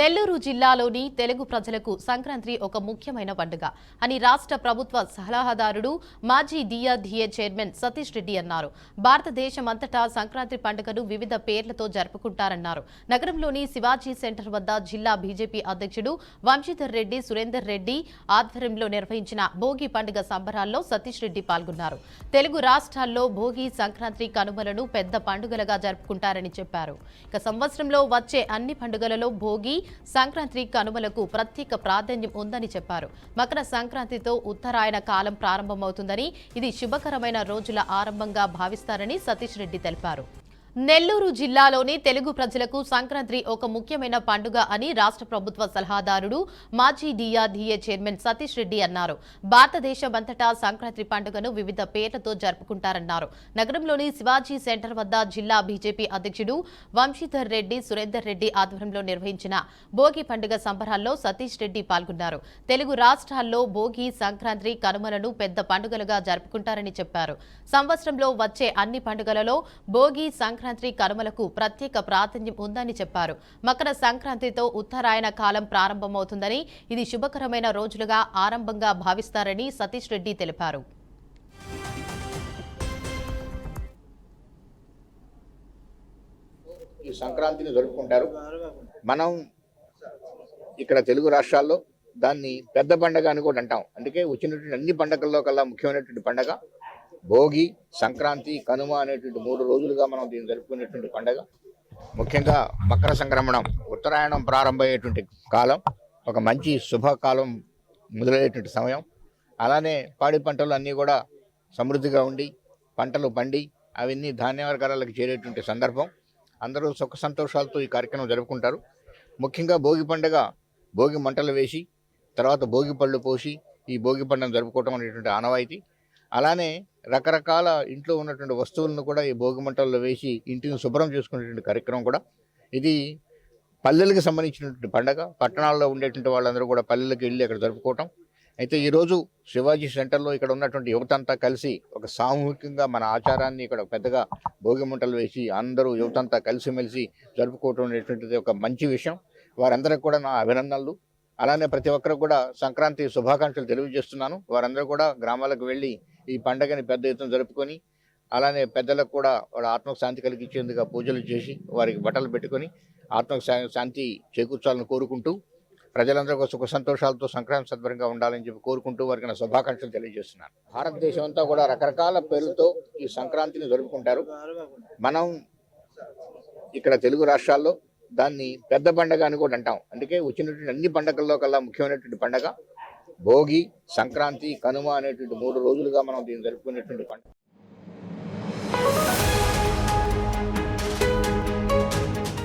నెల్లూరు జిల్లాలోని తెలుగు ప్రజలకు సంక్రాంతి ఒక ముఖ్యమైన పండుగ అని రాష్ట్ర ప్రభుత్వ సలహాదారుడు మాజీ డిఆర్డీఏ చైర్మన్ సతీష్ రెడ్డి అన్నారు. భారతదేశమంతటా సంక్రాంతి పండుగను వివిధ పేర్లతో జరుపుకుంటారన్నారు. నగరంలోని శివాజీ సెంటర్ వద్ద జిల్లా బీజేపీ అధ్యక్షుడు వంశీధర్ రెడ్డి సురేందర్ రెడ్డి ఆధ్వర్యంలో నిర్వహించిన భోగి పండుగ సంబరాల్లో సతీష్ రెడ్డి పాల్గొన్నారు. తెలుగు రాష్ట్రాల్లో భోగి, సంక్రాంతి, కనుమలను పెద్ద పండుగలుగా జరుపుకుంటారని చెప్పారు. ఇక సంవత్సరంలో వచ్చే అన్ని పండుగలలో భోగి, సంక్రాంతి, కనుమలకు ప్రత్యేక ప్రాధాన్యం ఉందని చెప్పారు. మకర సంక్రాంతితో ఉత్తరాయణ కాలం ప్రారంభమవుతుందని, ఇది శుభకరమైన రోజుల ఆరంభంగా భావిస్తారని సతీష్ రెడ్డి తెలిపారు. నెల్లూరు జిల్లాలోని తెలుగు ప్రజలకు సంక్రాంతి ఒక ముఖ్యమైన పండుగ అని రాష్ట్ర ప్రభుత్వ సలహాదారుడు మాజీ డిఆర్డీఏ చైర్మన్ సతీష్ రెడ్డి అన్నారు. భారతదేశమంతటా సంక్రాంతి పండుగను వివిధ పేర్లతో జరుపుకుంటారన్నారు. నగరంలోని శివాజీ సెంటర్ వద్ద జిల్లా బీజేపీ అధ్యక్షుడు వంశీధర్ రెడ్డి సురేందర్ రెడ్డి ఆధ్వర్యంలో నిర్వహించిన భోగి పండుగ సంబరాల్లో సతీష్ రెడ్డి పాల్గొన్నారు. తెలుగు రాష్ట్రాల్లో భోగి, సంక్రాంతి, కనుమలను పెద్ద పండుగలుగా జరుపుకుంటారని చెప్పారు. సంవత్సరంలో వచ్చే అన్ని పండుగలలో భోగి, సంక్రాంతి, కనుమలకు ప్రత్యేక ప్రాధాన్యం ఉందని చెప్పారు. మకర సంక్రాంతితో ఉత్తరాయణ కాలం ప్రారంభమవుతుందని, ఇది శుభకరమైన రోజులుగా ఆరంభంగా భావిస్తారని సతీష్ రెడ్డి తెలిపారు. ఈ సంక్రాంతిని జరుపుకుంటారు. మనం ఇక్కడ తెలుగు రాష్ట్రాల్లో దాన్ని పెద్ద పండగ అని కూడా అంటాం. అందుకే వచ్చినటువంటి అన్ని పండగల్లో కల్లా ముఖ్యమైనటువంటి పండగ భోగి, సంక్రాంతి, కనుమ అనేటువంటి 3 రోజులుగా మనం దీన్ని జరుపుకునేటువంటి పండగ. ముఖ్యంగా మకర సంక్రమణం, ఉత్తరాయణం ప్రారంభమయ్యేటువంటి కాలం, ఒక మంచి శుభకాలం మొదలయ్యేటువంటి సమయం. అలానే పాడి పంటలు అన్నీ కూడా సమృద్ధిగా ఉండి పంటలు పండి అవన్నీ ధాన్య వర్గాలకు చేరేటువంటి సందర్భం. అందరూ సుఖ సంతోషాలతో ఈ కార్యక్రమం జరుపుకుంటారు. ముఖ్యంగా భోగి పండుగ, భోగి మంటలు వేసి తర్వాత భోగి పళ్ళు పోసి ఈ భోగి పండుగను జరుపుకోవటం అనేటువంటి ఆనవాయితీ. అలానే రకరకాల ఇంట్లో ఉన్నటువంటి వస్తువులను కూడా ఈ భోగి మంటల్లో వేసి ఇంటిని శుభ్రం చేసుకునేటువంటి కార్యక్రమం కూడా. ఇది పల్లెలకు సంబంధించినటువంటి పండగ. పట్టణాల్లో ఉండేటువంటి వాళ్ళందరూ కూడా పల్లెలకు వెళ్ళి అక్కడ జరుపుకోవటం. అయితే ఈరోజు శివాజీ సెంటర్లో ఇక్కడ ఉన్నటువంటి యువతంతా కలిసి ఒక సామూహికంగా మన ఆచారాన్ని ఇక్కడ పెద్దగా భోగి మంటలు వేసి అందరూ యువతంతా కలిసిమెలిసి జరుపుకోవటం అనేటువంటిది ఒక మంచి విషయం. వారందరికీ కూడా నా అభినందనలు. అలానే ప్రతి ఒక్కరు కూడా సంక్రాంతి శుభాకాంక్షలు తెలియజేస్తున్నాను. వారందరూ కూడా గ్రామాలకు వెళ్ళి ఈ పండుగని పెద్ద ఎత్తున జరుపుకొని, అలానే పెద్దలకు కూడా వాళ్ళ ఆత్మకు శాంతి కలిగించేందుకు పూజలు చేసి వారికి బట్టలు పెట్టుకొని ఆత్మకు శాంతి చేకూర్చాలని కోరుకుంటూ, ప్రజలందరూ సుఖ సంతోషాలతో సంక్రాంతి సద్భరంగా ఉండాలని చెప్పి కోరుకుంటూ వారికి నా శుభాకాంక్షలు తెలియజేస్తున్నాను. భారతదేశం అంతా కూడా రకరకాల పేర్లతో ఈ సంక్రాంతిని జరుపుకుంటారు. మనం ఇక్కడ తెలుగు రాష్ట్రాల్లో దాన్ని పెద్ద పండగ అని కూడా అంటాం. అందుకే వచ్చినటువంటి అన్ని పండగల్లో కల్లా ముఖ్యమైనటువంటి పండగ భోగి, సంక్రాంతి, కనుమ అనేటువంటి 3 రోజులుగా మనం దీన్ని జరుపుకునేటువంటి పండుగ.